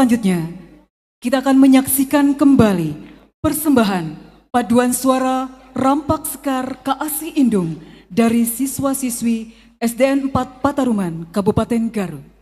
selanjutnya, kita akan menyaksikan kembali persembahan paduan suara Rampak Sekar Kaasi Indung dari siswa-siswi SDN 4 Pataruman, Kabupaten Garut.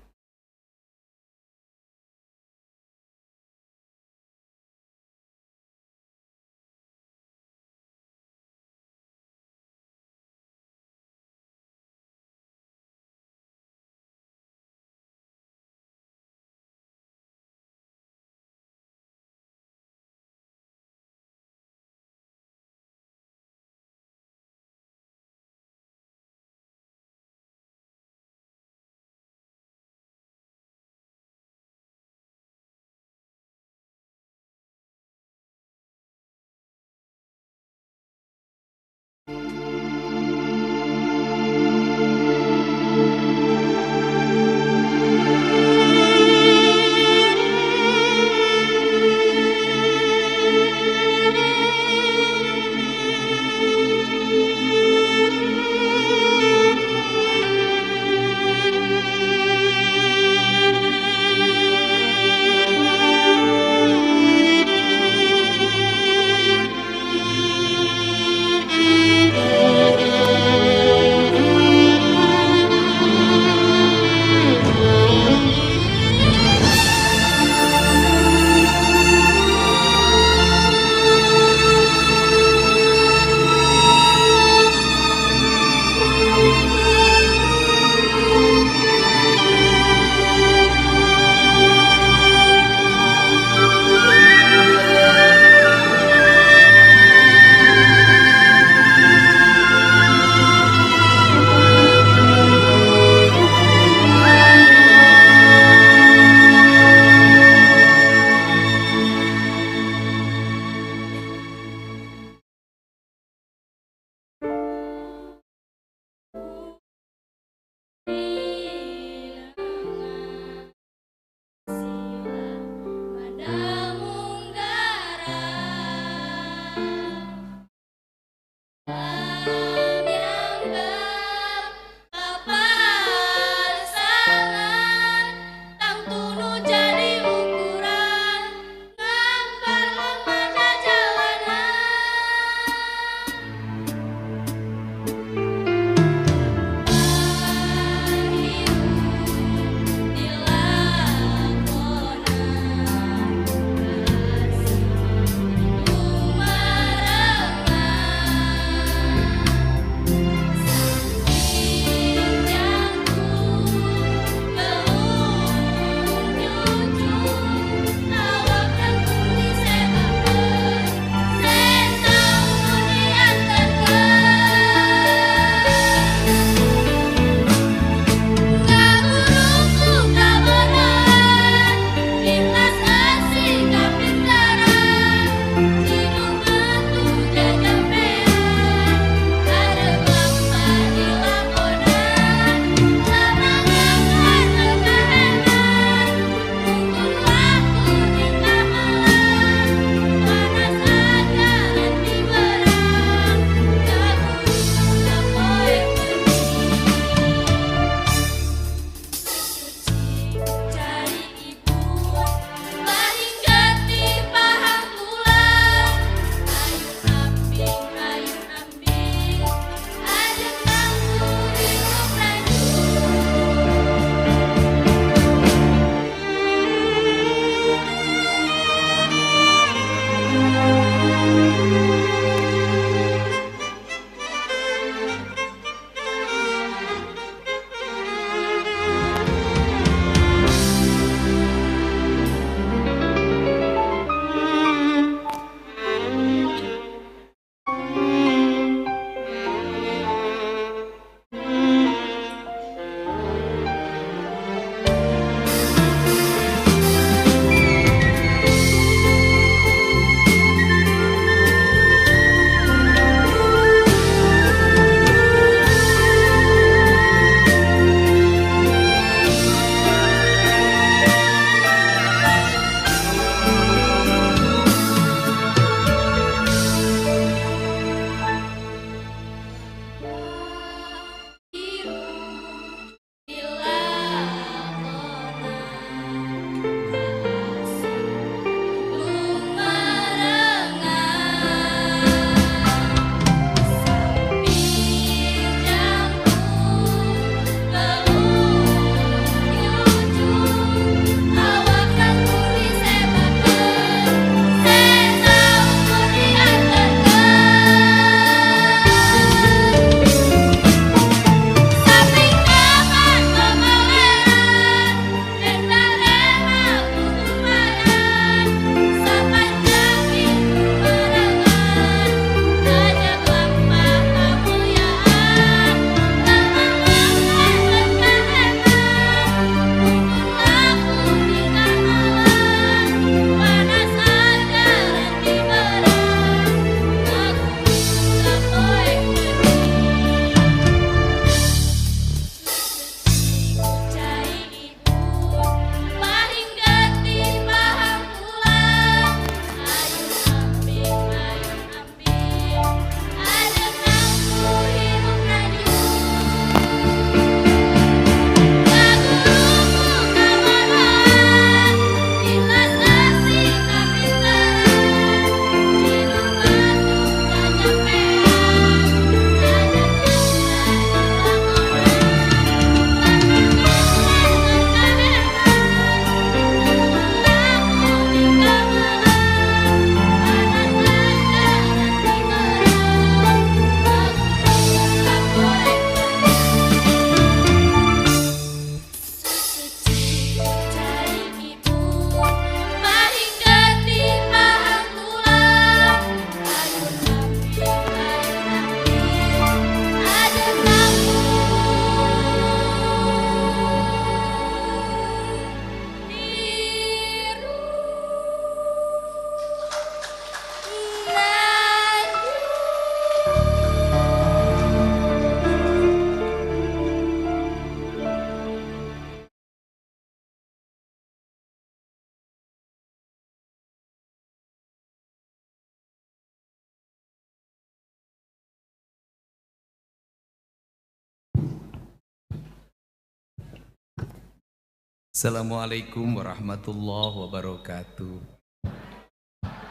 Assalamualaikum warahmatullahi wabarakatuh.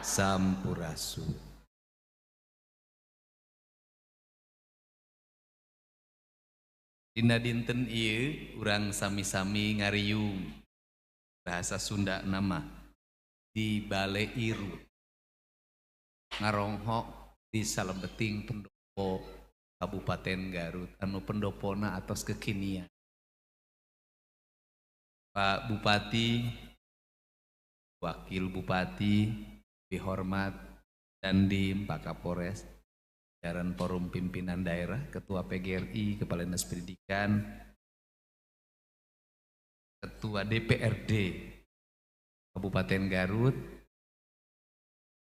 Sampurasun. Dina dinten ieu urang sami-sami ngariung bahasa Sunda nama di Bale Iru ngaronghok di salebeting pendopo Kabupaten Garut anu pendopona atos kekinian. Pak Bupati, Wakil Bupati, dihormat dan Pak Kapolres, jajaran Forum Pimpinan Daerah, Ketua PGRI, Kepala Dinas Pendidikan, Ketua DPRD Kabupaten Garut,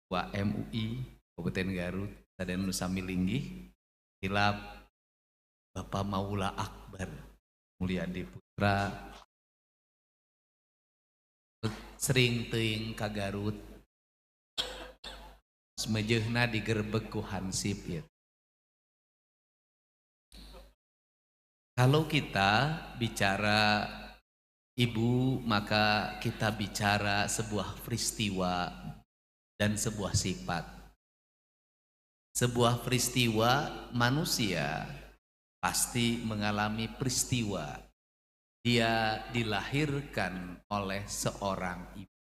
Ketua MUI Kabupaten Garut, dan Nusami Linggih, hilap Bapak Maula Akbar Mulyadi Putra, sering teuing ka Garut, semejehna digerebek ku Hansip ya. Kalau kita bicara ibu, maka kita bicara sebuah peristiwa dan sebuah sifat. Sebuah peristiwa, manusia pasti mengalami peristiwa. Dia dilahirkan oleh seorang ibu.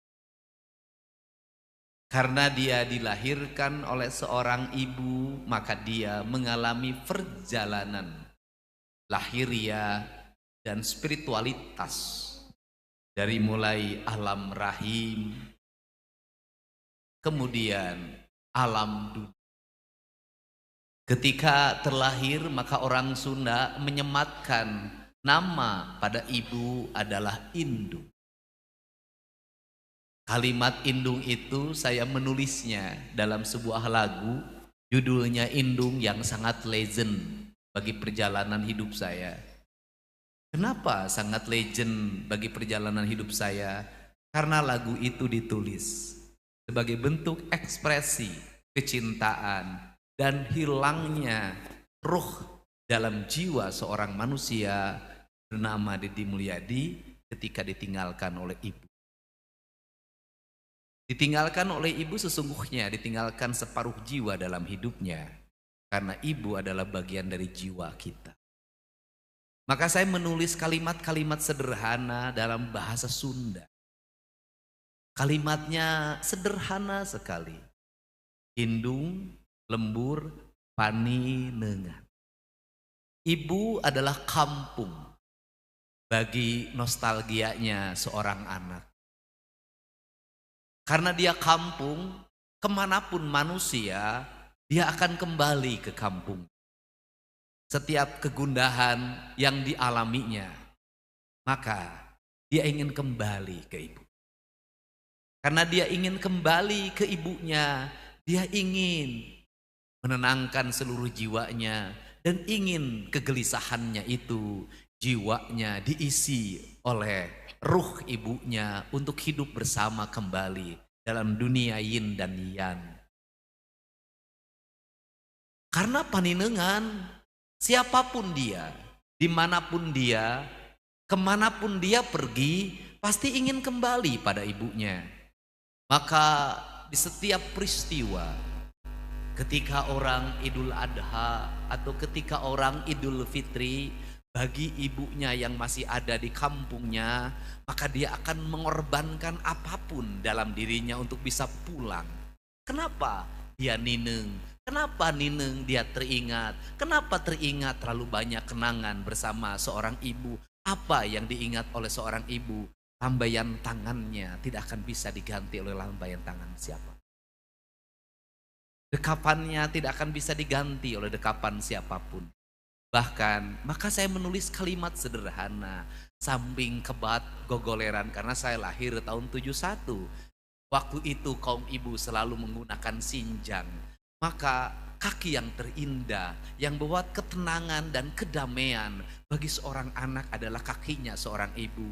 Karena dia dilahirkan oleh seorang ibu, maka dia mengalami perjalanan lahiriah dan spiritualitas. Dari mulai alam rahim, kemudian alam dunia. Ketika terlahir, maka orang Sunda menyematkan nama pada ibu adalah indung. Kalimat indung itu saya menulisnya dalam sebuah lagu, judulnya Indung, yang sangat legend bagi perjalanan hidup saya. Kenapa sangat legend bagi perjalanan hidup saya? Karena lagu itu ditulis sebagai bentuk ekspresi kecintaan dan hilangnya ruh dalam jiwa seorang manusia bernama Deddy Mulyadi ketika ditinggalkan oleh ibu. Ditinggalkan oleh ibu sesungguhnya ditinggalkan separuh jiwa dalam hidupnya, karena ibu adalah bagian dari jiwa kita. Maka saya menulis kalimat-kalimat sederhana dalam bahasa Sunda. Kalimatnya sederhana sekali. Indung, lembur, pani, nengan. Ibu adalah kampung bagi nostalgianya seorang anak. Karena dia kampung, kemanapun manusia, dia akan kembali ke kampung. Setiap kegundahan yang dialaminya, maka dia ingin kembali ke ibu. Karena dia ingin kembali ke ibunya, dia ingin menenangkan seluruh jiwanya dan ingin kegelisahannya itu, jiwanya diisi oleh ruh ibunya untuk hidup bersama kembali dalam dunia yin dan yang. Karena paninengan, siapapun dia, dimanapun dia, kemanapun dia pergi, pasti ingin kembali pada ibunya. Maka di setiap peristiwa, ketika orang Idul Adha atau ketika orang Idul Fitri, bagi ibunya yang masih ada di kampungnya, maka dia akan mengorbankan apapun dalam dirinya untuk bisa pulang. Kenapa dia nineng? Kenapa nineng dia teringat? Kenapa teringat terlalu banyak kenangan bersama seorang ibu? Apa yang diingat oleh seorang ibu? Lambaian tangannya tidak akan bisa diganti oleh lambaian tangan siapa. Dekapannya tidak akan bisa diganti oleh dekapan siapapun. Bahkan, maka saya menulis kalimat sederhana, samping kebat gogoleran, karena saya lahir tahun 71. Waktu itu kaum ibu selalu menggunakan sinjang. Maka kaki yang terindah, yang membawa ketenangan dan kedamaian bagi seorang anak adalah kakinya seorang ibu.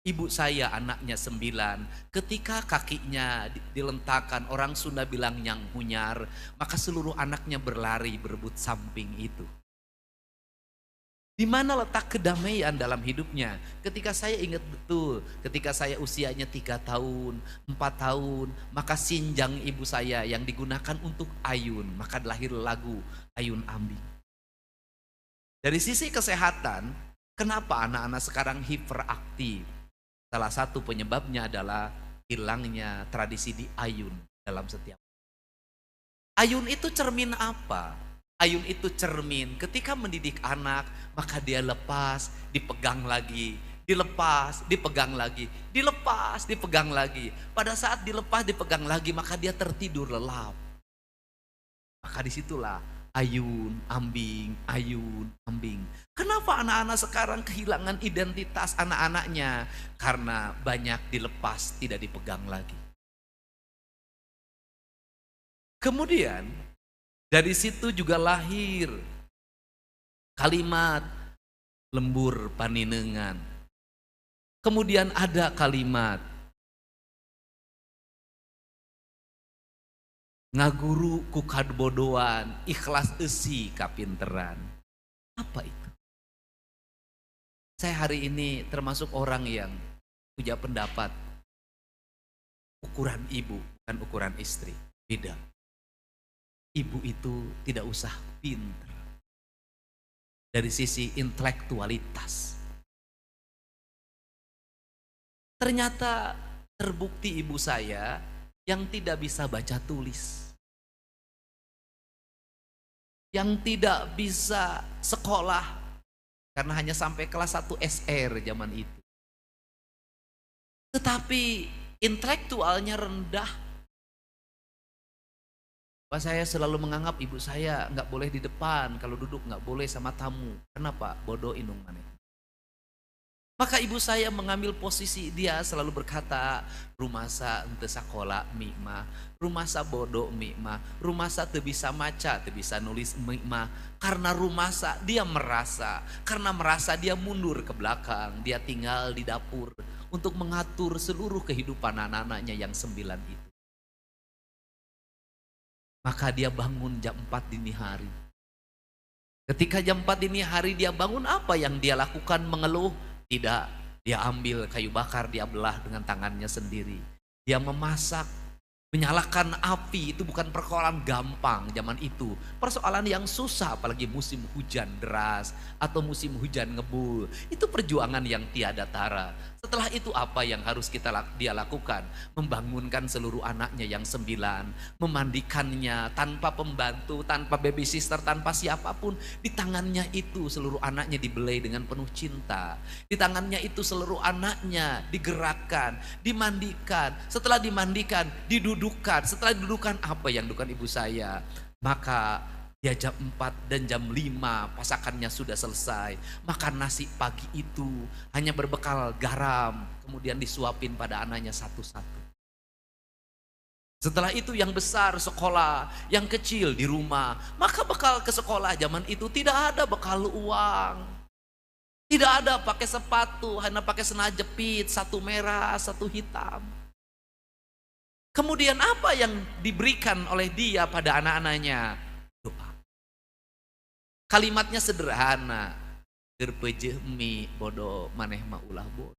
Ibu saya anaknya 9, ketika kakinya dilentakkan, orang Sunda bilang nyang hunyar, maka seluruh anaknya berlari berebut samping itu. Di mana letak kedamaian dalam hidupnya? Ketika saya ingat betul, ketika saya usianya 3 tahun, 4 tahun, maka sinjang ibu saya yang digunakan untuk ayun, maka lahir lagu Ayun Ambing. Dari sisi kesehatan, kenapa anak-anak sekarang hiperaktif? Salah satu penyebabnya adalah hilangnya tradisi di ayun dalam setiap. Ayun itu cermin apa? Ayun itu cermin ketika mendidik anak, maka dia lepas, dipegang lagi, dilepas, dipegang lagi, dilepas, dipegang lagi. Pada saat dilepas, dipegang lagi, maka dia tertidur lelap. Maka disitulah ayun, ambing, ayun, ambing. Kenapa anak-anak sekarang kehilangan identitas anak-anaknya? Karena banyak dilepas, tidak dipegang lagi. Kemudian dari situ juga lahir kalimat lembur paninengan. Kemudian ada kalimat ngaguru ku kabodoan, ikhlas eusi kapinteran. Apa itu? Saya hari ini termasuk orang yang punya pendapat ukuran ibu bukan ukuran istri, beda. Ibu itu tidak usah pintar dari sisi intelektualitas. Ternyata terbukti ibu saya yang tidak bisa baca tulis, yang tidak bisa sekolah karena hanya sampai kelas 1 SR zaman itu. Tetapi intelektualnya rendah. Pak, saya selalu menganggap ibu saya nggak boleh di depan, kalau duduk nggak boleh sama tamu. Kenapa? Bodoh inung maneh. Maka ibu saya mengambil posisi, dia selalu berkata, rumasa ente sakola mikmah, rumasa bodoh mikmah, rumasa teu bisa maca, teu bisa nulis mikmah. Karena rumasa dia merasa, karena merasa dia mundur ke belakang, dia tinggal di dapur untuk mengatur seluruh kehidupan anak-anaknya yang 9 itu. Maka dia bangun jam 4 dini hari. Ketika jam 4 dini hari dia bangun, apa yang dia lakukan? Mengeluh? Tidak. Dia ambil kayu bakar, dia belah dengan tangannya sendiri. Dia memasak, menyalakan api. Itu bukan persoalan gampang zaman itu. Persoalan yang susah, apalagi musim hujan deras atau musim hujan ngebul. Itu perjuangan yang tiada tara. Setelah itu apa yang harus dia lakukan? Membangunkan seluruh anaknya yang 9, memandikannya tanpa pembantu, tanpa babysitter, tanpa siapapun. Di tangannya itu seluruh anaknya dibelai dengan penuh cinta. Di tangannya itu seluruh anaknya digerakkan, dimandikan. Setelah dimandikan, didudukkan. Setelah didudukkan, apa yang dilakukan ibu saya? Maka dia jam 4 dan jam 5 pasakannya sudah selesai. Makan nasi pagi itu hanya berbekal garam, kemudian disuapin pada anaknya satu-satu. Setelah itu yang besar sekolah, yang kecil di rumah. Maka bekal ke sekolah zaman itu tidak ada bekal uang. Tidak ada pakai sepatu, hanya pakai sendal jepit, satu merah, satu hitam. Kemudian apa yang diberikan oleh dia pada anak-anaknya? Doa. Kalimatnya sederhana. Keur peujeuh mi bodoh maneh mah ulah bodoh.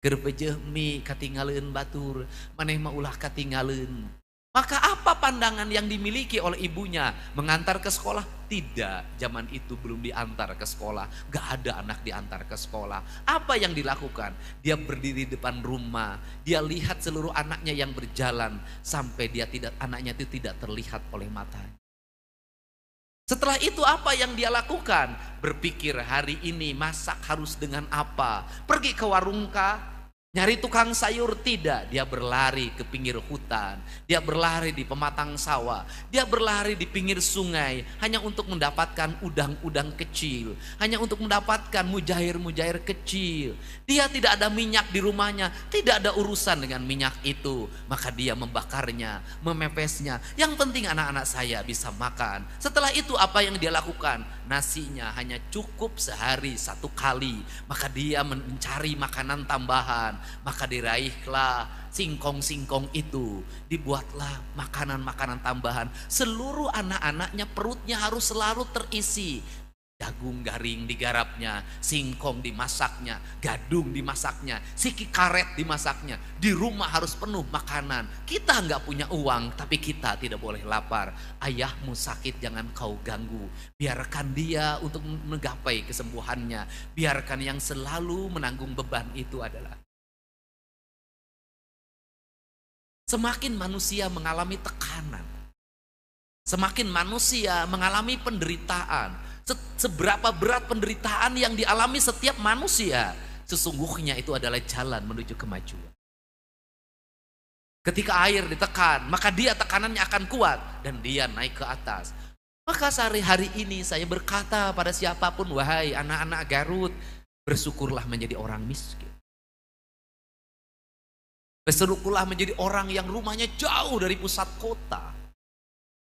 Keur peujeuh mi katinggalieun batur, maneh mah ulah katinggalieun. Maka apa pandangan yang dimiliki oleh ibunya? Mengantar ke sekolah? Tidak, zaman itu belum diantar ke sekolah. Gak ada anak diantar ke sekolah. Apa yang dilakukan? Dia berdiri di depan rumah, dia lihat seluruh anaknya yang berjalan sampai anaknya itu tidak terlihat oleh matanya. Setelah itu apa yang dia lakukan? Berpikir hari ini masak harus dengan apa? Pergi ke warung kah? Nyari tukang sayur? Tidak, dia berlari ke pinggir hutan, dia berlari di pematang sawah, dia berlari di pinggir sungai hanya untuk mendapatkan udang-udang kecil, hanya untuk mendapatkan mujair-mujair kecil. Dia tidak ada minyak di rumahnya, tidak ada urusan dengan minyak itu, maka dia membakarnya, memepesnya. Yang penting anak-anak saya bisa makan. Setelah itu apa yang dia lakukan? Nasinya hanya cukup sehari 1 kali, maka dia mencari makanan tambahan. Maka diraihlah singkong-singkong itu, dibuatlah makanan-makanan tambahan. Seluruh anak-anaknya perutnya harus selalu terisi. Jagung garing digarapnya, singkong dimasaknya, gadung dimasaknya, siki karet dimasaknya. Di rumah harus penuh makanan. Kita nggak punya uang, tapi kita tidak boleh lapar. Ayahmu sakit, jangan kau ganggu. Biarkan dia untuk menggapai kesembuhannya. Biarkan yang selalu menanggung beban itu adalah. Semakin manusia mengalami tekanan, semakin manusia mengalami penderitaan, seberapa berat penderitaan yang dialami setiap manusia, sesungguhnya itu adalah jalan menuju kemajuan. Ketika air ditekan, maka dia tekanannya akan kuat dan dia naik ke atas. Maka sehari-hari ini saya berkata pada siapapun, wahai anak-anak Garut, bersyukurlah menjadi orang miskin. Bersyukurlah menjadi orang yang rumahnya jauh dari pusat kota.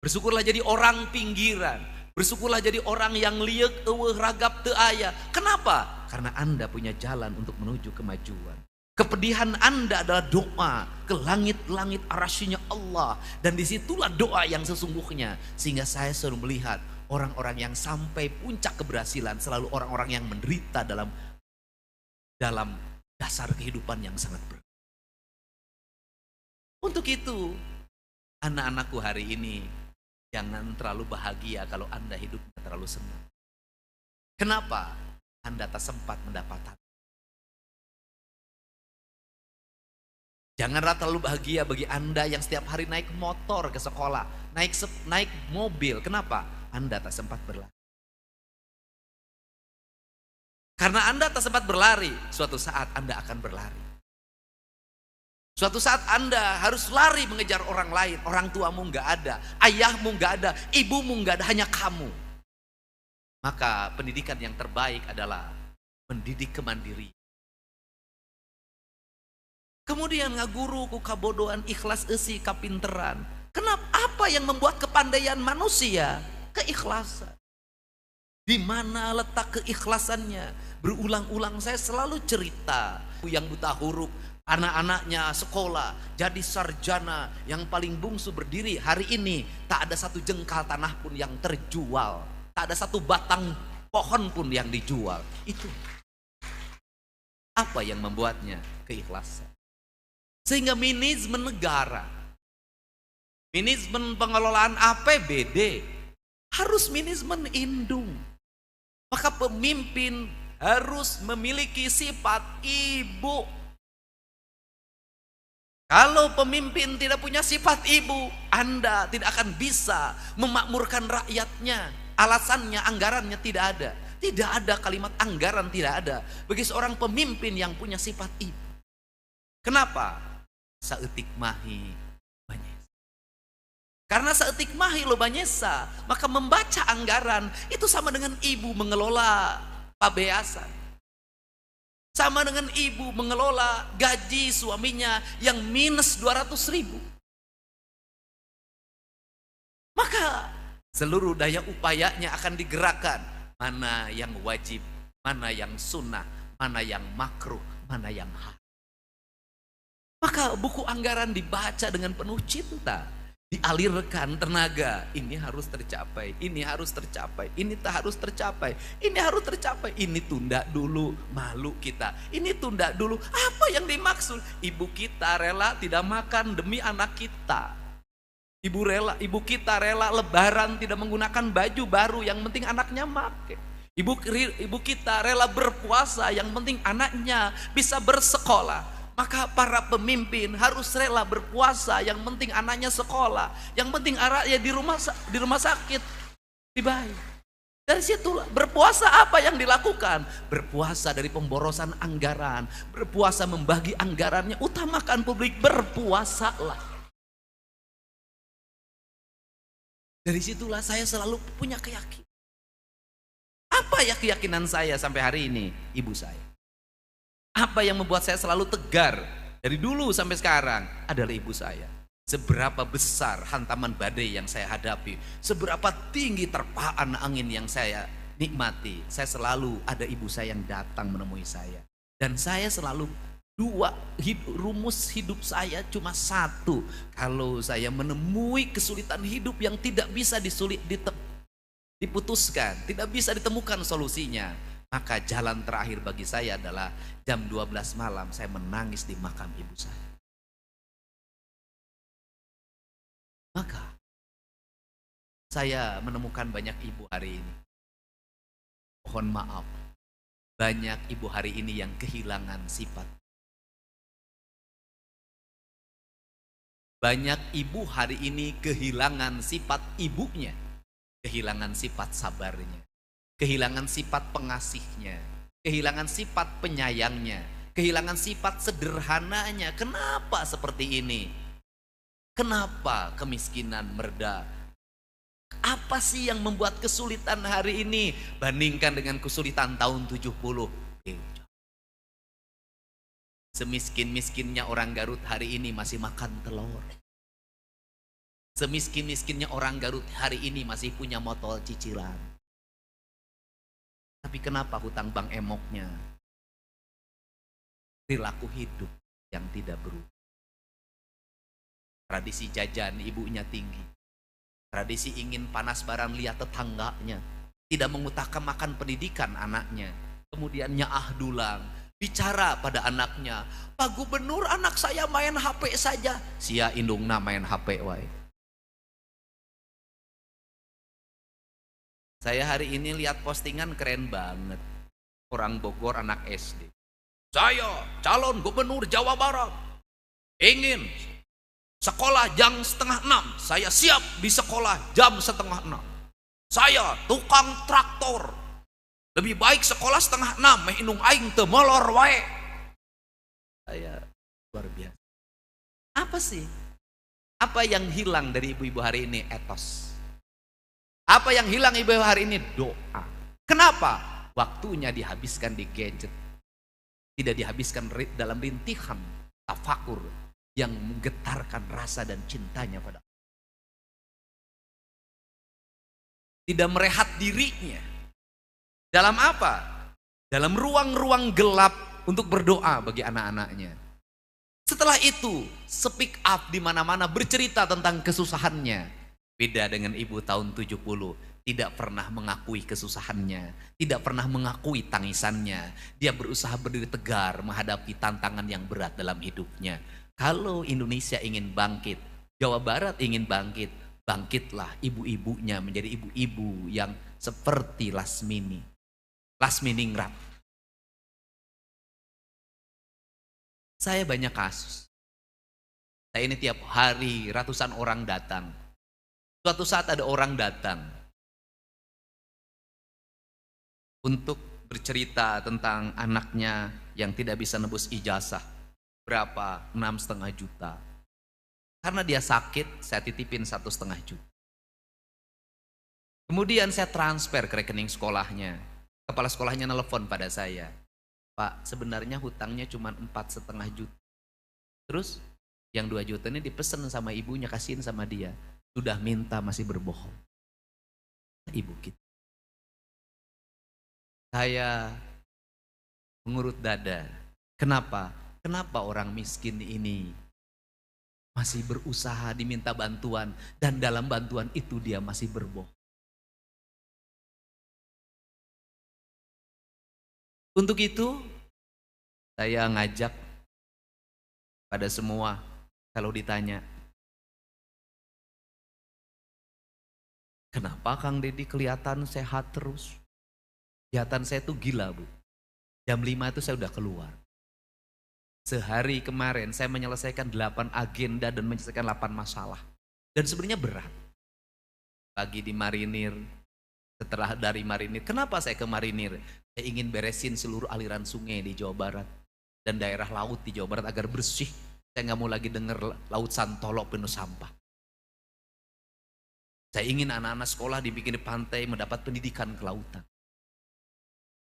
Bersyukurlah jadi orang pinggiran. Bersyukurlah jadi orang yang liek, eueuh, ragap, teu aya. Kenapa? Karena Anda punya jalan untuk menuju kemajuan. Kepedihan Anda adalah doa ke langit-langit arasy-Nya Allah. Dan disitulah doa yang sesungguhnya. Sehingga saya selalu melihat orang-orang yang sampai puncak keberhasilan selalu orang-orang yang menderita dalam dasar kehidupan yang sangat berat. Untuk itu, anak-anakku hari ini, jangan terlalu bahagia kalau Anda hidupnya terlalu senang. Kenapa? Anda tak sempat mendapatkan. Janganlah terlalu bahagia bagi Anda yang setiap hari naik motor ke sekolah, naik mobil. Kenapa? Anda tak sempat berlari. Karena Anda tak sempat berlari, suatu saat Anda akan berlari. Suatu saat Anda harus lari mengejar orang lain. Orang tuamu nggak ada, ayahmu nggak ada, ibumu nggak ada, hanya kamu. Maka pendidikan yang terbaik adalah mendidik kemandirian. Kemudian ngaguru ku kabodohan, ikhlas eusi kapinteran. Kenapa? Apa yang membuat kepandaian manusia? Keikhlasan. Di mana letak keikhlasannya? Berulang-ulang saya selalu cerita yang buta huruf, anak-anaknya sekolah, jadi sarjana, yang paling bungsu berdiri hari ini, tak ada satu jengkal tanah pun yang terjual, tak ada satu batang pohon pun yang dijual. Itu apa yang membuatnya? Keikhlasan. Sehingga manajemen negara, manajemen pengelolaan APBD harus manajemen indung. Maka pemimpin harus memiliki sifat ibu. Kalau pemimpin tidak punya sifat ibu, Anda tidak akan bisa memakmurkan rakyatnya. Alasannya, anggarannya tidak ada. Tidak ada kalimat anggaran, tidak ada bagi seorang pemimpin yang punya sifat ibu. Kenapa? Saeutik mahi banyesa. Karena saeutik mahi lo banyesa, maka membaca anggaran itu sama dengan ibu mengelola pabeasan. Sama dengan ibu mengelola gaji suaminya yang minus 200.000. Maka seluruh daya upayanya akan digerakkan. Mana yang wajib, mana yang sunnah, mana yang makruh, mana yang haram. Maka buku anggaran dibaca dengan penuh cinta. Dialirkan tenaga, ini harus tercapai, ini harus tercapai, ini tak harus tercapai, ini harus tercapai, ini tunda dulu, malu kita, ini tunda dulu. Apa yang dimaksud? Ibu kita rela tidak makan demi anak kita. Ibu kita rela lebaran tidak menggunakan baju baru, yang penting anaknya make. Ibu kita rela berpuasa, yang penting anaknya bisa bersekolah. Maka para pemimpin harus rela berpuasa, yang penting anaknya sekolah, yang penting anaknya di rumah sakit dibayar. Dari situlah berpuasa apa yang dilakukan? Berpuasa dari pemborosan anggaran, berpuasa membagi anggarannya, utamakan publik, berpuasalah. Dari situlah saya selalu punya keyakinan. Apa ya keyakinan saya sampai hari ini? Ibu saya. Apa yang membuat saya selalu tegar dari dulu sampai sekarang adalah ibu saya. Seberapa besar hantaman badai yang saya hadapi, seberapa tinggi terpaan angin yang saya nikmati, saya selalu ada ibu saya yang datang menemui saya. Dan saya selalu rumus hidup saya cuma satu. Kalau saya menemui kesulitan hidup yang tidak bisa diputuskan, tidak bisa ditemukan solusinya. Maka jalan terakhir bagi saya adalah jam 12 malam saya menangis di makam ibu saya. Maka saya menemukan banyak ibu hari ini. Mohon maaf, banyak ibu hari ini yang kehilangan sifat. Banyak ibu hari ini kehilangan sifat ibunya, kehilangan sifat sabarnya, kehilangan sifat pengasihnya, kehilangan sifat penyayangnya, kehilangan sifat sederhananya. Kenapa seperti ini? Kenapa kemiskinan mereda? Apa sih yang membuat kesulitan hari ini bandingkan dengan kesulitan tahun 70? Semiskin-miskinnya orang Garut hari ini masih makan telur. Semiskin-miskinnya orang Garut hari ini masih punya motor cicilan. Tapi kenapa hutang bank emoknya? Perilaku hidup yang tidak berubah. Tradisi jajan ibunya tinggi. Tradisi ingin panas barang lihat tetangganya. Tidak mengutamakan pendidikan anaknya. Kemudian nyaah dulang. Bicara pada anaknya, Pak Gubernur anak saya main HP saja. Sia indungna main HP wae. Saya hari ini lihat postingan keren banget. Orang Bogor anak SD. Saya calon gubernur Jawa Barat. Ingin sekolah jam 5:30. Saya siap di sekolah jam 5:30. Saya tukang traktor. Lebih baik sekolah 5:30 meh indung aing teu molor wae. Saya luar biasa. Apa sih? Apa yang hilang dari ibu-ibu hari ini? Etos. Apa yang hilang ibu-ibu hari ini? Doa. Kenapa? Waktunya dihabiskan di gadget. Tidak dihabiskan dalam rintihan tafakur yang menggetarkan rasa dan cintanya pada Allah. Tidak merehat dirinya. Dalam apa? Dalam ruang-ruang gelap untuk berdoa bagi anak-anaknya. Setelah itu, speak up di mana-mana bercerita tentang kesusahannya. Beda dengan ibu tahun 70, tidak pernah mengakui kesusahannya, tidak pernah mengakui tangisannya. Dia berusaha berdiri tegar menghadapi tantangan yang berat dalam hidupnya. Kalau Indonesia ingin bangkit, Jawa Barat ingin bangkit, bangkitlah ibu-ibunya menjadi ibu-ibu yang seperti Lasmini. Lasminingrat. Saya banyak kasus. Saya ini tiap hari ratusan orang datang. Suatu saat ada orang datang untuk bercerita tentang anaknya yang tidak bisa nebus ijazah. Berapa? 6,5 juta. Karena dia sakit, saya titipin 1,5 juta. Kemudian saya transfer ke rekening sekolahnya. Kepala sekolahnya nelpon pada saya, Pak, sebenarnya hutangnya cuma 4,5 juta. Terus yang 2 juta ini dipesan sama ibunya, kasihin sama dia. Sudah minta masih berbohong. Ibu kita. Saya mengurut dada. Kenapa? Kenapa orang miskin ini masih berusaha diminta bantuan dan dalam bantuan itu dia masih berbohong? Untuk itu, saya ngajak pada semua, kalau ditanya, kenapa Kang Deddy kelihatan sehat terus? Kelihatan saya tuh gila, Bu. Jam 5 itu saya udah keluar. Sehari kemarin saya menyelesaikan 8 agenda dan menyelesaikan 8 masalah. Dan sebenarnya berat. Pagi di Marinir, setelah dari Marinir, kenapa saya ke Marinir? Saya ingin beresin seluruh aliran sungai di Jawa Barat dan daerah laut di Jawa Barat agar bersih. Saya nggak mau lagi dengar laut Santolo penuh sampah. Saya ingin anak-anak sekolah dibikin di pantai mendapat pendidikan kelautan.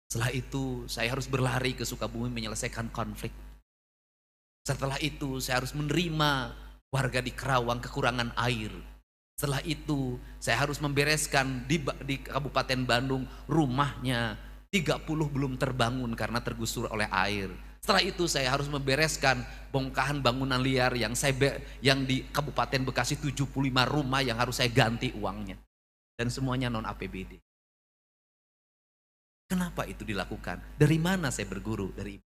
Setelah itu saya harus berlari ke Sukabumi menyelesaikan konflik. Setelah itu saya harus menerima warga di Kerawang kekurangan air. Setelah itu saya harus membereskan di Kabupaten Bandung rumahnya 30 belum terbangun karena tergusur oleh air. Setelah itu saya harus membereskan bongkahan bangunan liar yang di Kabupaten Bekasi 75 rumah yang harus saya ganti uangnya. dan semuanya non APBD. Kenapa itu dilakukan? Dari mana saya berguru? Dari ibu.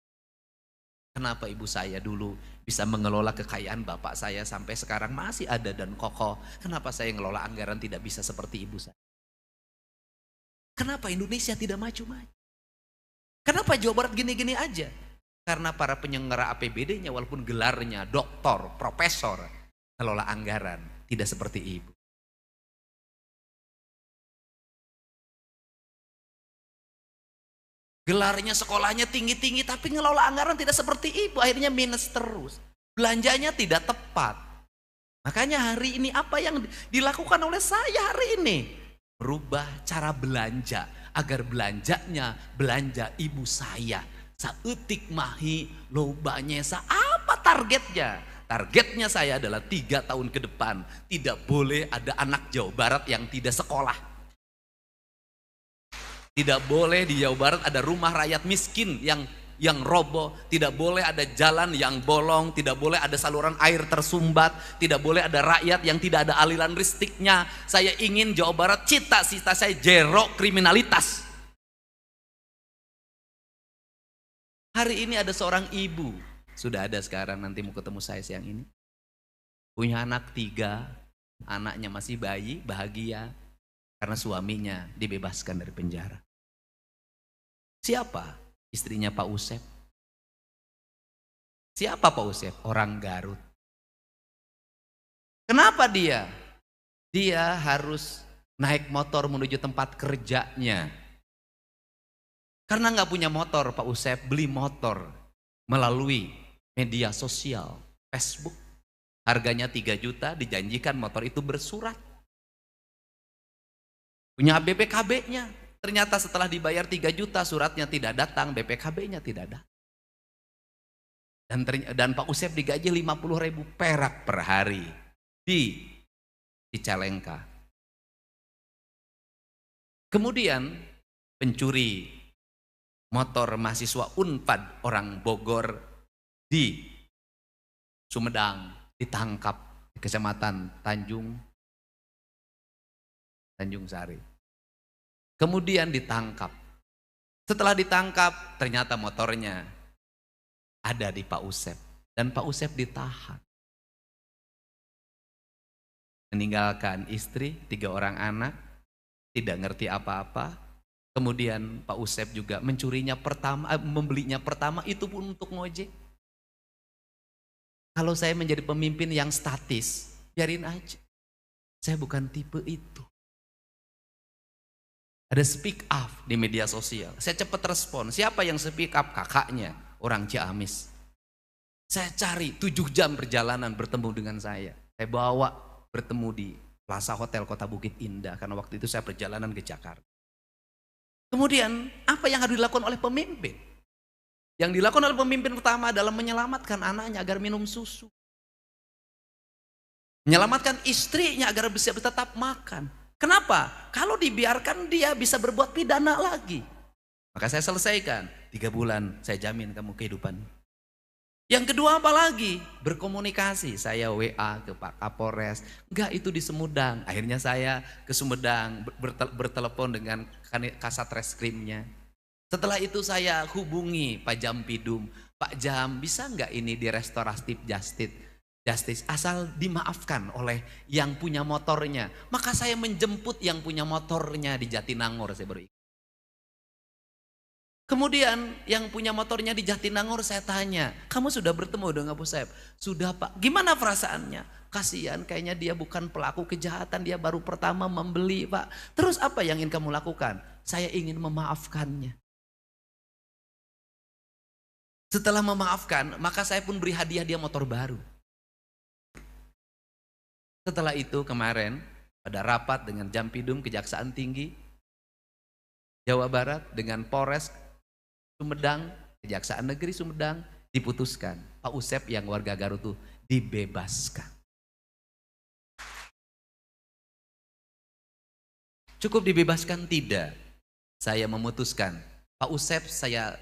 Kenapa ibu saya dulu bisa mengelola kekayaan bapak saya sampai sekarang masih ada dan kokoh? Kenapa saya ngelola anggaran tidak bisa seperti ibu saya? Kenapa Indonesia tidak maju-maju? Kenapa Jawa Barat gini-gini aja? Karena para penyelenggara APBD-nya walaupun gelarnya doktor, profesor, ngelola anggaran tidak seperti ibu. Gelarnya sekolahnya tinggi-tinggi tapi ngelola anggaran tidak seperti ibu. Akhirnya minus terus. Belanjanya tidak tepat. Makanya hari ini apa yang dilakukan oleh saya hari ini? Merubah cara belanja agar belanjanya belanja ibu saya. Saeutik mahi lobanya apa targetnya? Targetnya saya adalah 3 tahun ke depan tidak boleh ada anak Jawa Barat yang tidak sekolah. Tidak boleh di Jawa Barat ada rumah rakyat miskin yang roboh, tidak boleh ada jalan yang bolong, tidak boleh ada saluran air tersumbat, tidak boleh ada rakyat yang tidak ada aliran listriknya. Saya ingin Jawa Barat cita-cita saya zero kriminalitas. Hari ini ada seorang ibu, sudah ada sekarang, nanti mau ketemu saya siang ini. Punya anak 3, anaknya masih bayi, bahagia karena suaminya dibebaskan dari penjara. Siapa? Istrinya Pak Usep. Siapa Pak Usep? Orang Garut. Kenapa dia? Dia harus naik motor menuju tempat kerjanya. Karena nggak punya motor, Pak Usep beli motor melalui media sosial, Facebook. Harganya 3 juta, dijanjikan motor itu bersurat. Punya BPKB-nya. Ternyata setelah dibayar 3 juta suratnya tidak datang, BPKB-nya tidak datang. Dan Pak Usep digaji 50.000 perak per hari di Cicalengka. Kemudian pencuri motor mahasiswa Unpad orang Bogor di Sumedang ditangkap di Kecamatan Tanjung Sari. Kemudian ditangkap. Setelah ditangkap, ternyata motornya ada di Pak Usep. Dan Pak Usep ditahan. Meninggalkan istri, 3 orang anak, tidak ngerti apa-apa. Kemudian Pak Usep juga membelinya pertama itu pun untuk ngojek. Kalau saya menjadi pemimpin yang statis, biarin aja. Saya bukan tipe itu. Ada speak up di media sosial. Saya cepat respon. Siapa yang speak up? Kakaknya, orang Ciamis. Saya cari 7 jam perjalanan bertemu dengan saya. Saya bawa bertemu di Plaza Hotel Kota Bukit Indah. Karena waktu itu saya perjalanan ke Jakarta. Kemudian apa yang harus dilakukan oleh pemimpin? Yang dilakukan oleh pemimpin pertama adalah menyelamatkan anaknya agar minum susu. Menyelamatkan istrinya agar bisa tetap makan. Kenapa? Kalau dibiarkan dia bisa berbuat pidana lagi. Maka saya selesaikan. 3 bulan saya jamin kamu kehidupan. Yang kedua apa lagi? Berkomunikasi. Saya WA ke Pak Kapolres. Enggak, itu di Sumedang. Akhirnya saya ke Sumedang bertelepon dengan Kasat Reskrimnya. Setelah itu saya hubungi Pak Jampidum. Pak Jam, bisa enggak ini di restoratif Justice asal dimaafkan oleh yang punya motornya. Maka saya menjemput yang punya motornya di Jatinangor. Saya baru ingat. Kemudian yang punya motornya di Jatinangor saya tanya, kamu sudah bertemu dengan Pak Usep? Sudah Pak. Gimana perasaannya? Kasihan, kayaknya dia bukan pelaku kejahatan, dia baru pertama membeli Pak. Terus apa yang ingin kamu lakukan? Saya ingin memaafkannya. Setelah memaafkan, maka saya pun beri hadiah dia motor baru. Setelah itu kemarin pada rapat dengan Jampidum Kejaksaan Tinggi Jawa Barat dengan Polres Sumedang, Kejaksaan Negeri Sumedang, diputuskan Pak Usep yang warga Garut itu dibebaskan. Cukup dibebaskan? Tidak. Saya memutuskan Pak Usep saya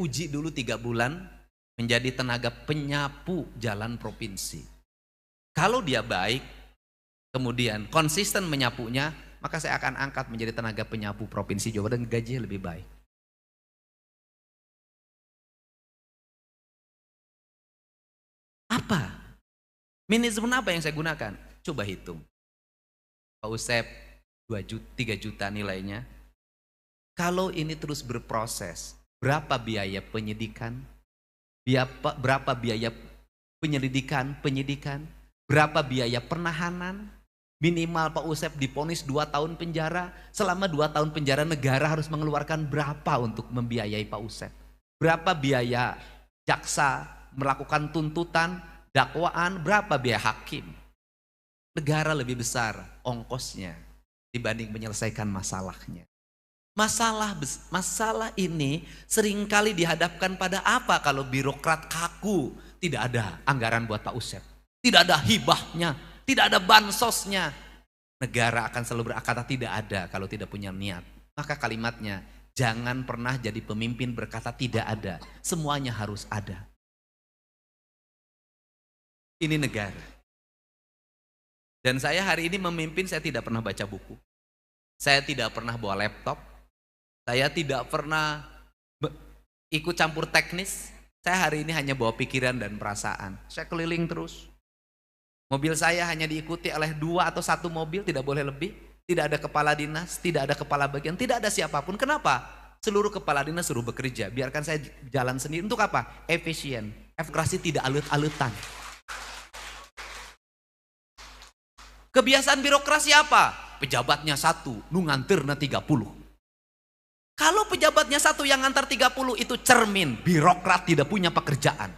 uji dulu 3 bulan menjadi tenaga penyapu jalan provinsi. Kalau dia baik, kemudian konsisten menyapunya, maka saya akan angkat menjadi tenaga penyapu Provinsi Jawa Barat dan gajinya lebih baik. Apa? Manajemen apa yang saya gunakan? Coba hitung. Pak Usep 2 juta, 3 juta nilainya. Kalau ini terus berproses, berapa biaya penyidikan? Berapa biaya penyidikan? Berapa biaya penahanan? Minimal Pak Usep divonis 2 tahun penjara. Selama 2 tahun penjara negara harus mengeluarkan berapa untuk membiayai Pak Usep? Berapa biaya jaksa melakukan tuntutan, dakwaan, berapa biaya hakim? Negara lebih besar ongkosnya dibanding menyelesaikan masalahnya. Masalah ini seringkali dihadapkan pada apa kalau birokrat kaku? Tidak ada anggaran buat Pak Usep. Tidak ada hibahnya, tidak ada bansosnya. Negara akan selalu berkata tidak ada kalau tidak punya niat. Maka kalimatnya, jangan pernah jadi pemimpin berkata tidak ada. Semuanya harus ada. Ini negara. Dan saya hari ini memimpin, saya tidak pernah baca buku. Saya tidak pernah bawa laptop. Saya tidak pernah ikut campur teknis. Saya hari ini hanya bawa pikiran dan perasaan. Saya keliling terus. Mobil saya hanya diikuti oleh 2 atau 1 mobil, tidak boleh lebih. Tidak ada kepala dinas, tidak ada kepala bagian, tidak ada siapapun. Kenapa? Seluruh kepala dinas suruh bekerja. Biarkan saya jalan sendiri. Untuk apa? Efisien. Efekasi tidak alut-alutan. Kebiasaan birokrasi apa? Pejabatnya 1, nu nganterna 30. Kalau pejabatnya 1 yang ngantar 30 itu cermin birokrat tidak punya pekerjaan.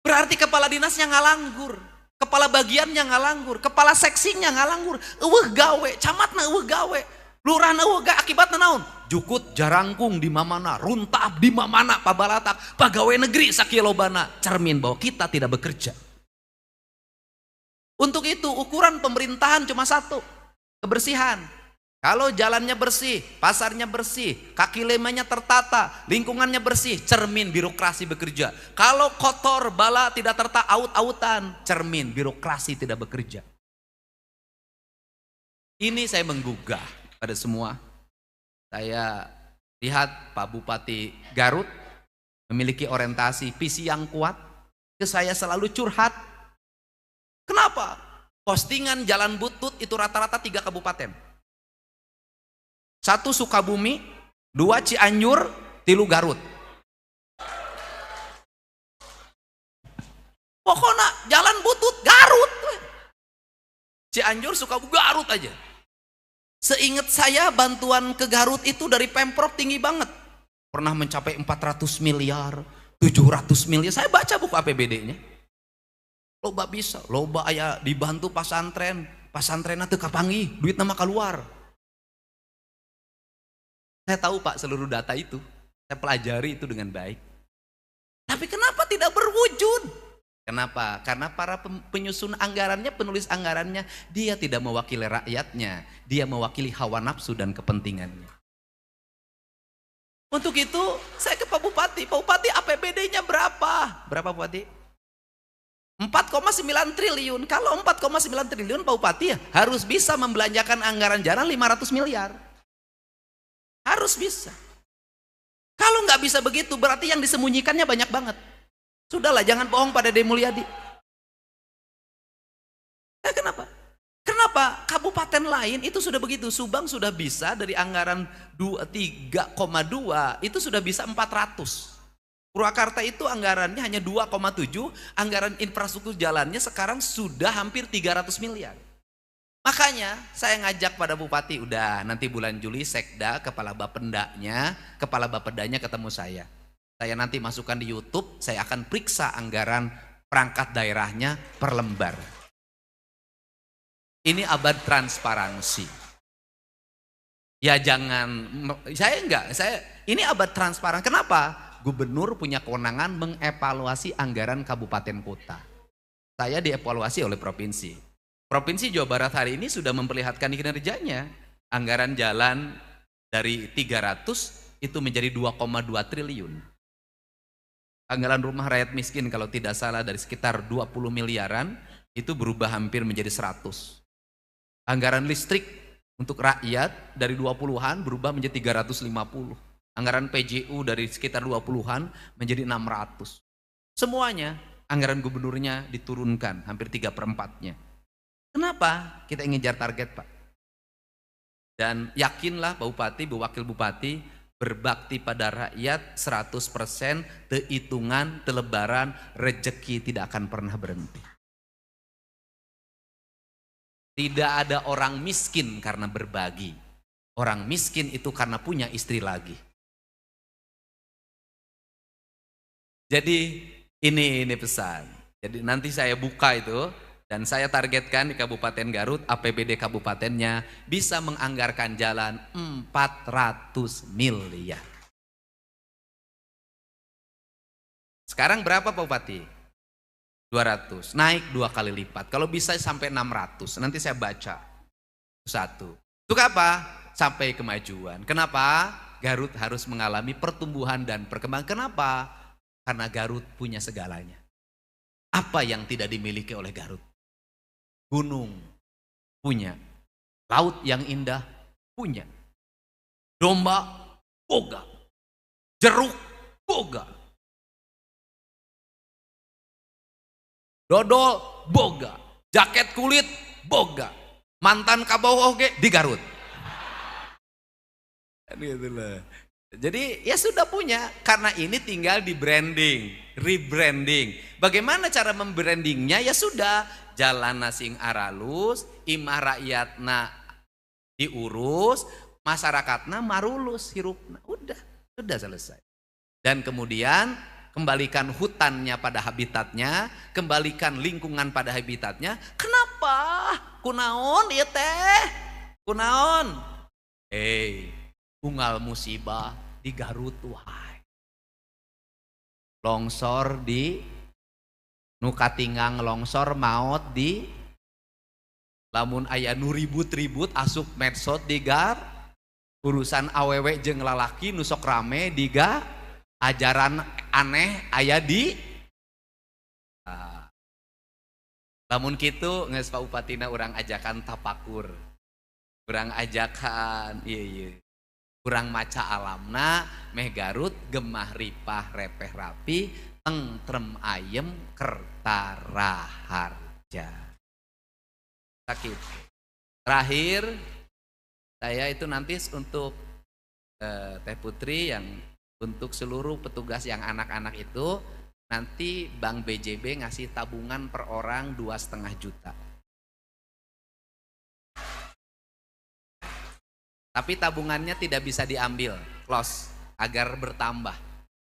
Berarti kepala dinasnya ngalanggur, kepala bagiannya ngalanggur, kepala seksinya ngalanggur, eueuh gawe, camatna eueuh gawe, lurahna eueuh gawe, akibatna naon? Jukut jarangkung di mamana, runtap di mamana, pabalatak, pagawe negeri sakilobana, cermin bahwa kita tidak bekerja. Untuk itu ukuran pemerintahan cuma 1, kebersihan. Kalau jalannya bersih, pasarnya bersih, kaki limanya tertata, lingkungannya bersih, cermin birokrasi bekerja. Kalau kotor, bala tidak tertata, aut-autan, cermin birokrasi tidak bekerja. Ini saya menggugah pada semua. Saya lihat Pak Bupati Garut memiliki orientasi visi yang kuat. Ke saya selalu curhat. Kenapa? Postingan jalan butut itu rata-rata 3 kabupaten. 1 Sukabumi, 2 Cianjur, 3 Garut. Pokoknya jalan butut Garut. Cianjur, Sukabumi, Garut aja. Seingat saya bantuan ke Garut itu dari Pemprov tinggi banget. Pernah mencapai 400 miliar, 700 miliar. Saya baca buku APBD-nya. Loba bisa, loba aya dibantu pasantren teu kapanggih, duit nama keluar. Saya tahu Pak seluruh data itu, saya pelajari itu dengan baik. Tapi kenapa tidak berwujud? Kenapa? Karena para penyusun anggarannya, penulis anggarannya, dia tidak mewakili rakyatnya, dia mewakili hawa nafsu dan kepentingannya. Untuk itu saya ke Pak Bupati APBD-nya berapa? Berapa Bupati? 4,9 triliun. Kalau 4,9 triliun Pak Bupati ya harus bisa membelanjakan anggaran jalan 500 miliar. Harus bisa. Kalau nggak bisa begitu berarti yang disembunyikannya banyak banget. Sudahlah, jangan bohong pada Deddy Mulyadi. Kenapa? Kenapa? Kabupaten lain itu sudah begitu. Subang sudah bisa dari anggaran 3,2 itu sudah bisa 400. Purwakarta itu anggarannya hanya 2,7, anggaran infrastruktur jalannya sekarang sudah hampir 300 miliar. Makanya saya ngajak pada Bupati, udah nanti bulan Juli Sekda, kepala Bapedanya ketemu saya. Saya nanti masukkan di YouTube, saya akan periksa anggaran perangkat daerahnya per lembar. Ini abad transparansi. Ya jangan, ini abad transparan. Kenapa? Gubernur punya kewenangan mengevaluasi anggaran kabupaten kota. Saya dievaluasi oleh provinsi. Provinsi Jawa Barat hari ini sudah memperlihatkan kinerjanya. Anggaran jalan dari 300 itu menjadi 2,2 triliun. Anggaran rumah rakyat miskin kalau tidak salah dari sekitar 20 miliaran itu berubah hampir menjadi 100. Anggaran listrik untuk rakyat dari 20-an berubah menjadi 350. Anggaran PJU dari sekitar 20-an menjadi 600. Semuanya anggaran gubernurnya diturunkan hampir 3/4-nya. Kenapa kita ngejar target, Pak? Dan yakinlah Pak Bupati, Bu Wakil Bupati berbakti pada rakyat 100%, hitungan, lebaran, rejeki tidak akan pernah berhenti. Tidak ada orang miskin karena berbagi. Orang miskin itu karena punya istri lagi. Jadi ini pesan. Jadi nanti saya buka itu dan saya targetkan di Kabupaten Garut, APBD kabupatennya bisa menganggarkan jalan 400 miliar. Sekarang berapa Pak Bupati? 200, naik 2 kali lipat. Kalau bisa sampai 600, nanti saya baca. Satu. Untuk apa? Sampai kemajuan. Kenapa? Garut harus mengalami pertumbuhan dan perkembangan. Kenapa? Karena Garut punya segalanya. Apa yang tidak dimiliki oleh Garut? Gunung, punya. Laut yang indah, punya. Domba, boga. Jeruk, boga. Dodol, boga. Jaket kulit, boga. Mantan kabau oge di Garut. Jadi ya sudah punya. Karena ini tinggal di branding, rebranding. Bagaimana cara membrandingnya? Ya sudah, jalan sing aralus, imah rakyatna diurus, masyarakatna marulus hirupna. Sudah selesai. Dan kemudian kembalikan hutannya pada habitatnya, kembalikan lingkungan pada habitatnya. Kenapa? Kunaon ya teh? Kunaon? Unggal musibah di Garut wahai. Longsor di Nukatinggang longsor maut di lamun aya nu ribut-ribut asup medsos di Gar. Urusan awewe jeung lalaki nu sok rame di Gar. Ajaran aneh aya di lamun kitu geus Pak Bupatina urang ajakan tapakur. Urang ajakan urang maca alamna meh Garut gemah ripah repeh rapi tentrem ayem kertara harja. Sakit. Terakhir saya itu nanti untuk Teh Putri yang untuk seluruh petugas yang anak-anak itu nanti Bank BJB ngasih tabungan per orang 2,5 juta. Tapi tabungannya tidak bisa diambil, close, agar bertambah.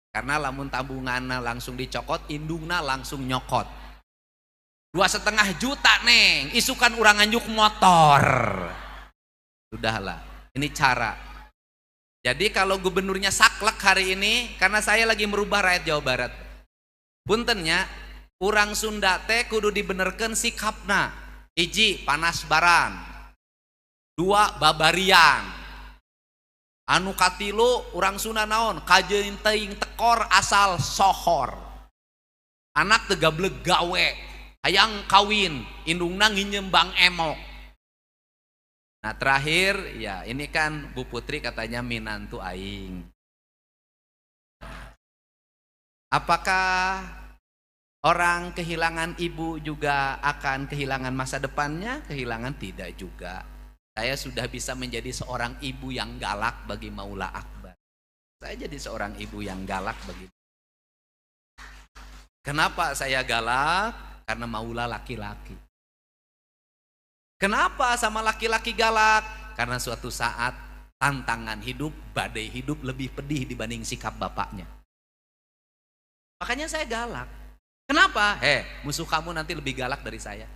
Karena lamun tabungannya langsung dicokot, indungna langsung nyokot. 2,5 juta neng, isukan urang anjuk motor. Sudahlah, ini cara. Jadi kalau gubernurnya saklek hari ini, karena saya lagi merubah rakyat Jawa Barat. Puntennya, urang Sunda teh kudu dibenerkeun sikapna. 1, panas baran. 2, babarian. Anu katilu urang Sunda naon? Kajeun teuing tekor asal sohor. Anak teu gableg gawe, hayang kawin, indungna nginjem bang emok. Nah terakhir ya ini kan Bu Putri katanya minantu aing. Apakah orang kehilangan ibu juga akan kehilangan masa depannya? Kehilangan tidak juga. Saya sudah bisa menjadi seorang ibu yang galak bagi Maula Akbar. Saya jadi seorang ibu yang galak bagi. Kenapa saya galak? Karena Maula laki-laki. Kenapa sama laki-laki galak? Karena suatu saat tantangan hidup, badai hidup lebih pedih dibanding sikap bapaknya. Makanya saya galak. Kenapa? Musuh kamu nanti lebih galak dari saya.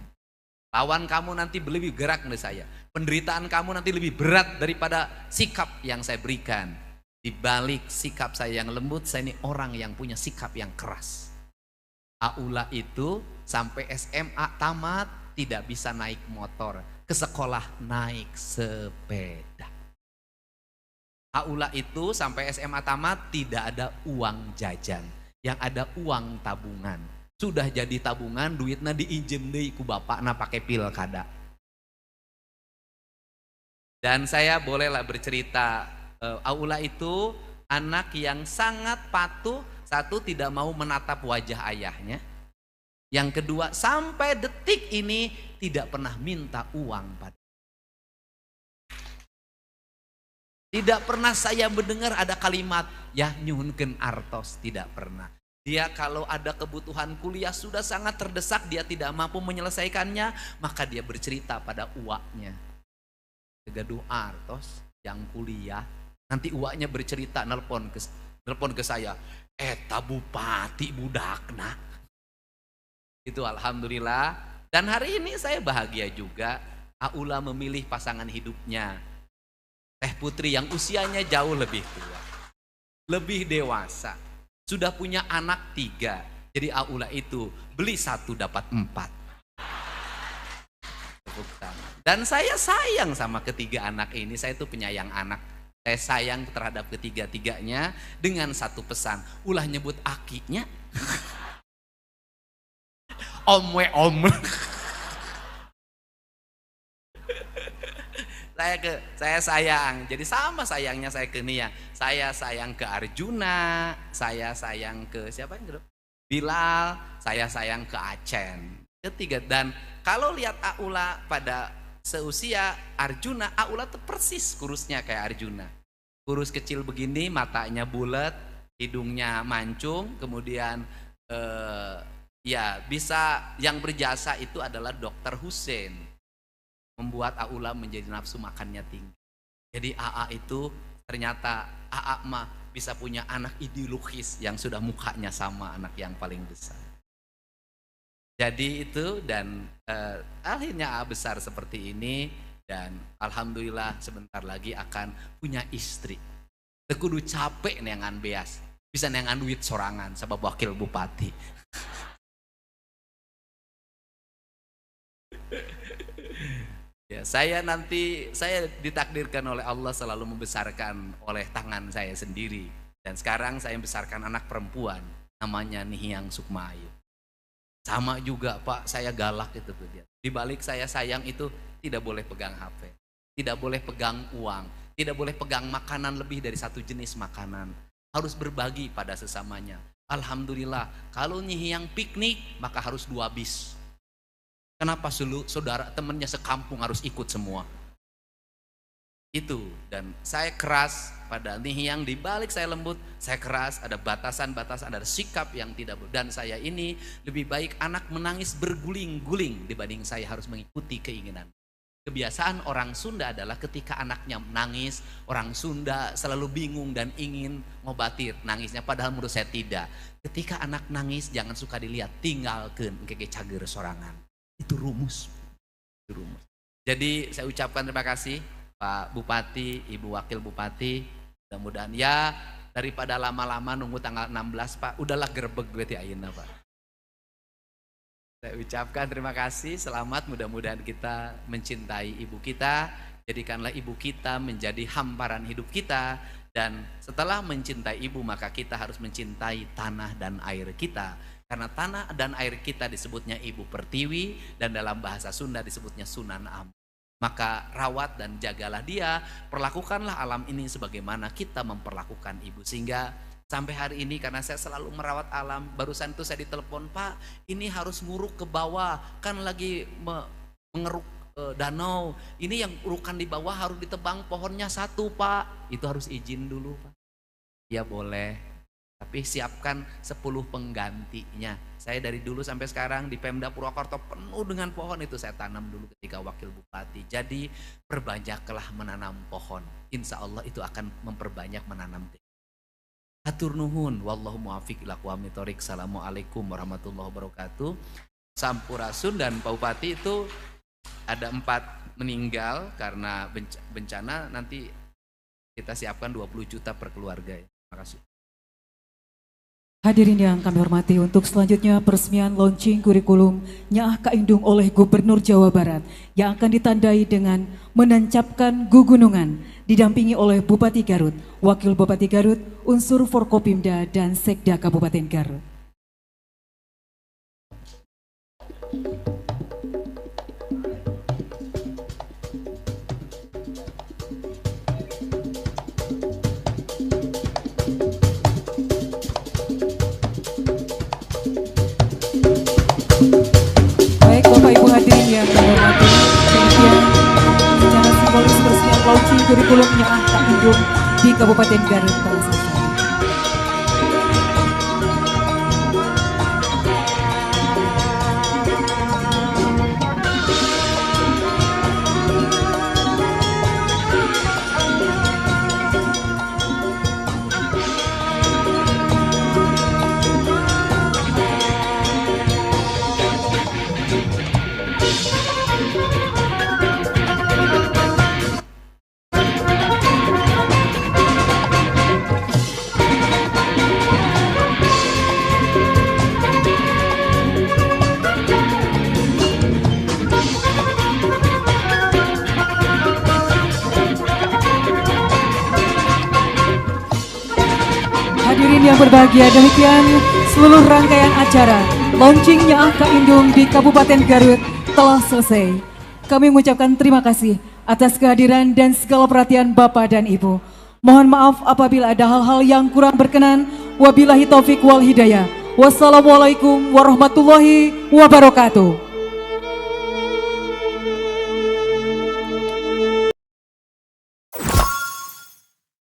Lawan kamu nanti lebih gerak dari saya. Penderitaan kamu nanti lebih berat daripada sikap yang saya berikan. Di balik sikap saya yang lembut, saya ini orang yang punya sikap yang keras. Aula itu sampai SMA tamat tidak bisa naik motor, ke sekolah naik sepeda. Aula itu sampai SMA tamat tidak ada uang jajan, yang ada uang tabungan. Sudah jadi tabungan, duitnya diinjem deui ku bapakna pakai pilkada. Dan saya bolehlah bercerita, Aula itu anak yang sangat patuh. Satu, tidak mau menatap wajah ayahnya. Yang kedua, sampai detik ini tidak pernah minta uang pada. Tidak pernah saya mendengar ada kalimat ya nyuhunkeun artos, tidak pernah. Dia kalau ada kebutuhan kuliah sudah sangat terdesak, dia tidak mampu menyelesaikannya, maka dia bercerita pada uaknya. Gaduh artos yang kuliah, nanti uaknya bercerita nelpon ke saya, eta bupati budakna. Itu alhamdulillah. Dan hari ini saya bahagia juga, Aula memilih pasangan hidupnya Teh Putri yang usianya jauh lebih tua, lebih dewasa, sudah punya anak 3. Jadi Aula itu beli 1 dapat 4. Dan saya sayang sama ketiga anak ini, saya itu penyayang anak. Saya sayang terhadap ketiga-tiganya dengan satu pesan, ulah nyebut akinya. Om we om. Saya sayang, jadi sama sayangnya saya ke Nia. Saya sayang ke Arjuna, saya sayang ke siapa yang kedua? Bilal, saya sayang ke Acen. Ketiga, dan kalau lihat Aula pada seusia Arjuna, Aula tuh persis kurusnya kayak Arjuna. Kurus kecil begini, matanya bulat, hidungnya mancung, kemudian ya bisa yang berjasa itu adalah Dokter Hussein. Membuat Aula menjadi nafsu makannya tinggi. Jadi AA itu ternyata AA mah bisa punya anak ideologis yang sudah mukanya sama anak yang paling besar. Jadi itu dan akhirnya AA besar seperti ini dan alhamdulillah sebentar lagi akan punya istri. Tekudu capek nengan beas, bisa nengan duit sorangan sebab wakil bupati. Ya, saya ditakdirkan oleh Allah selalu membesarkan oleh tangan saya sendiri. Dan sekarang saya membesarkan anak perempuan namanya Nihiang Sukmayu. Sama juga Pak, saya galak itu tuh dia. Di balik saya sayang itu tidak boleh pegang HP, tidak boleh pegang uang, tidak boleh pegang makanan lebih dari 1 jenis makanan. Harus berbagi pada sesamanya. Alhamdulillah, kalau Nihiang piknik maka harus 2 bis. Kenapa saudara temannya sekampung harus ikut semua? Itu, dan saya keras pada Nihiang, di balik saya lembut, saya keras, ada batasan-batasan, ada sikap yang tidak, dan saya ini lebih baik anak menangis berguling-guling dibanding saya harus mengikuti keinginan. Kebiasaan orang Sunda adalah ketika anaknya menangis, orang Sunda selalu bingung dan ingin ngobatir nangisnya, padahal menurut saya tidak. Ketika anak nangis jangan suka dilihat, tinggalkan keke cager sorangan. Itu rumus. Jadi saya ucapkan terima kasih Pak Bupati, Ibu Wakil Bupati. Mudah-mudahan ya daripada lama-lama nunggu tanggal 16 Pak, udahlah gerbek gue ti ayeuna Pak. Saya ucapkan terima kasih, selamat, mudah-mudahan kita mencintai ibu kita. Jadikanlah ibu kita menjadi hamparan hidup kita. Dan setelah mencintai ibu maka kita harus mencintai tanah dan air kita. Karena tanah dan air kita disebutnya Ibu Pertiwi dan dalam bahasa Sunda disebutnya Sunan Ampel. Maka rawat dan jagalah dia, perlakukanlah alam ini sebagaimana kita memperlakukan ibu. Sehingga sampai hari ini karena saya selalu merawat alam, barusan itu saya ditelepon, Pak ini harus nguruk ke bawah, kan lagi mengeruk danau, ini yang urukan di bawah harus ditebang pohonnya 1 Pak, itu harus izin dulu Pak. Ya boleh. Tapi siapkan 10 penggantinya. Saya dari dulu sampai sekarang di Pemda Purwokerto penuh dengan pohon, itu saya tanam dulu ketika wakil bupati. Jadi perbanyaklah menanam pohon. Insya Allah itu akan memperbanyak menanam. Hatur nuhun, wallahu muwaffiq ila aqwamit thoriq. Assalamualaikum warahmatullahi wabarakatuh. Sampurasun dan Pak Bupati itu ada 4 meninggal karena bencana, nanti kita siapkan 20 juta per keluarga ya. Terima kasih. Hadirin yang kami hormati, untuk selanjutnya peresmian launching kurikulum Nyaah Kaindung oleh Gubernur Jawa Barat yang akan ditandai dengan menancapkan gugunungan didampingi oleh Bupati Garut, Wakil Bupati Garut, unsur Forkopimda dan Sekda Kabupaten Garut. kurikulum Nyaah Kak Indung di Kabupaten Garut telah selesai. Hadirin yang berbahagia, demikian seluruh rangkaian acara launching Nyaah Kak Indung di Kabupaten Garut telah selesai. Kami mengucapkan terima kasih atas kehadiran dan segala perhatian Bapak dan Ibu. Mohon maaf apabila ada hal-hal yang kurang berkenan. Wabillahi taufik wal hidayah. Wassalamualaikum warahmatullahi wabarakatuh.